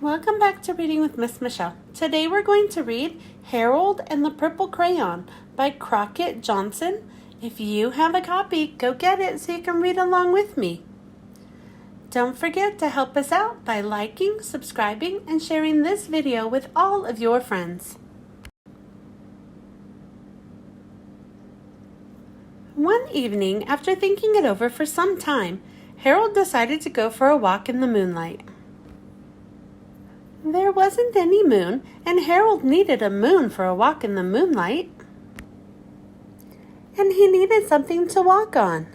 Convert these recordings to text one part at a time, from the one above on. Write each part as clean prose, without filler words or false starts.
Welcome back to Reading with Miss Michelle. Today we're going to read Harold and the Purple Crayon by Crockett Johnson. If you have a copy, go get it so you can read along with me. Don't forget to help us out by liking, subscribing, and sharing this video with all of your friends. One evening, after thinking it over for some time, Harold decided to go for a walk in the moonlight. There wasn't any moon, and Harold needed a moon for a walk in the moonlight. And he needed something to walk on.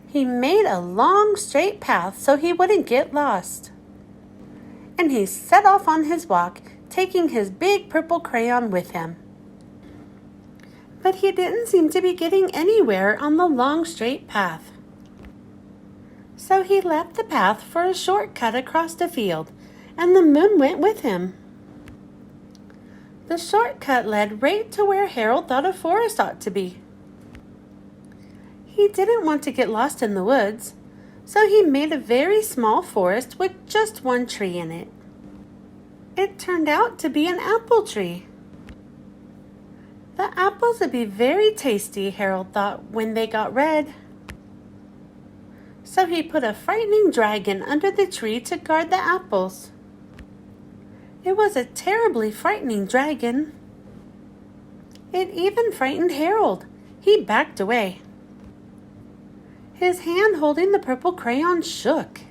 He made a long, straight path so he wouldn't get lost. And he set off on his walk, taking his big purple crayon with him. But he didn't seem to be getting anywhere on the long, straight path. So he left the path for a shortcut across the field, and the moon went with him. The shortcut led right to where Harold thought a forest ought to be. He didn't want to get lost in the woods, so he made a very small forest with just one tree in it. It turned out to be an apple tree. The apples would be very tasty, Harold thought, when they got red. So he put a frightening dragon under the tree to guard the apples. It was a terribly frightening dragon. It even frightened Harold. He backed away. His hand holding the purple crayon shook.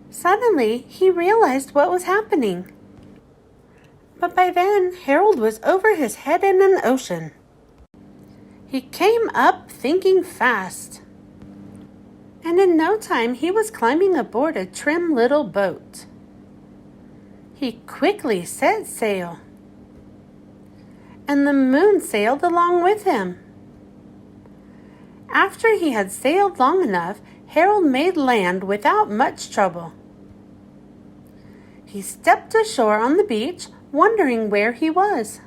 Suddenly, he realized what was happening. But by then, Harold was over his head in an ocean. He came up thinking fast. And in no time, he was climbing aboard a trim little boat. He quickly set sail, and the moon sailed along with him. After he had sailed long enough, Harold made land without much trouble. He stepped ashore on the beach, wondering where he was.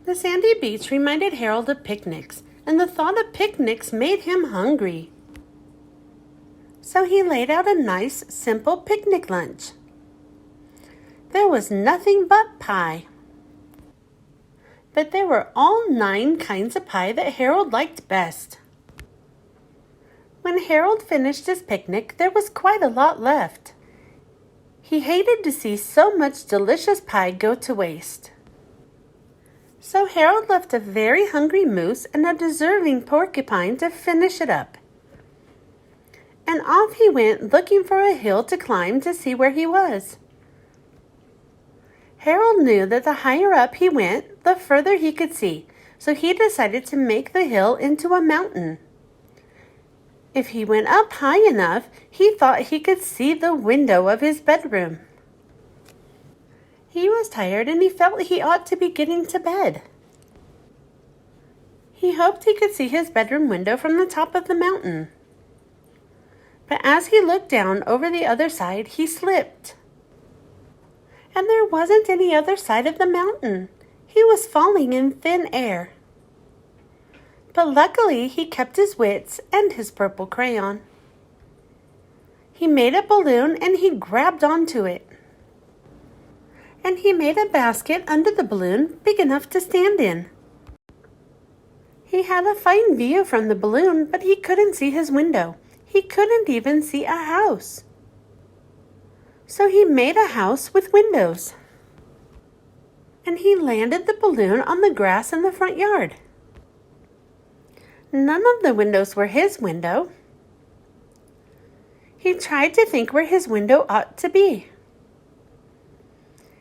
The sandy beach reminded Harold of picnics, and the thought of picnics made him hungry. So he laid out a nice, simple picnic lunch. There was nothing but pie. But there were all 9 kinds of pie that Harold liked best. When Harold finished his picnic, there was quite a lot left. He hated to see so much delicious pie go to waste. So Harold left a very hungry moose and a deserving porcupine to finish it up. And off he went looking for a hill to climb to see where he was. Harold knew that the higher up he went, the further he could see, so he decided to make the hill into a mountain. If he went up high enough, he thought he could see the window of his bedroom. He was tired and he felt he ought to be getting to bed. He hoped he could see his bedroom window from the top of the mountain. But as he looked down over the other side, he slipped. And there wasn't any other side of the mountain. He was falling in thin air. But luckily, he kept his wits and his purple crayon. He made a balloon and he grabbed onto it. And he made a basket under the balloon big enough to stand in. He had a fine view from the balloon, but he couldn't see his window. He couldn't even see a house. So he made a house with windows. And he landed the balloon on the grass in the front yard. None of the windows were his window. He tried to think where his window ought to be.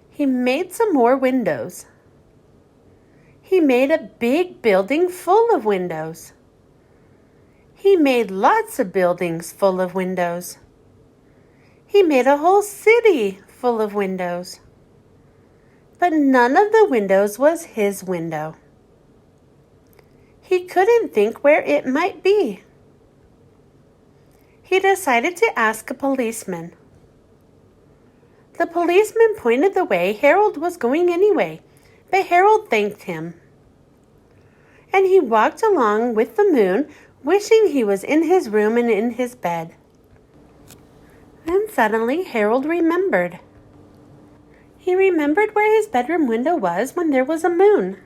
He made some more windows. He made a big building full of windows. He made lots of buildings full of windows. He made a whole city full of windows. But none of the windows was his window. He couldn't think where it might be. He decided to ask a policeman. The policeman pointed the way Harold was going anyway, but Harold thanked him. And he walked along with the moon, wishing he was in his room and in his bed. Then suddenly Harold remembered. He remembered where his bedroom window was when there was a moon.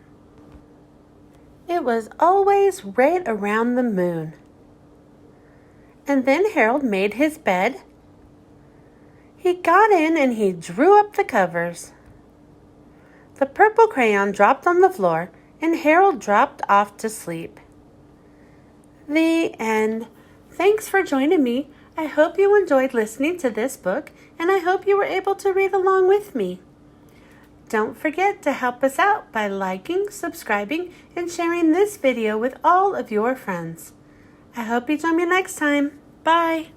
It was always right around the moon. And then Harold made his bed. He got in and he drew up the covers. The purple crayon dropped on the floor and Harold dropped off to sleep. The end. Thanks for joining me. I hope you enjoyed listening to this book, and I hope you were able to read along with me. Don't forget to help us out by liking, subscribing, and sharing this video with all of your friends. I hope you join me next time. Bye!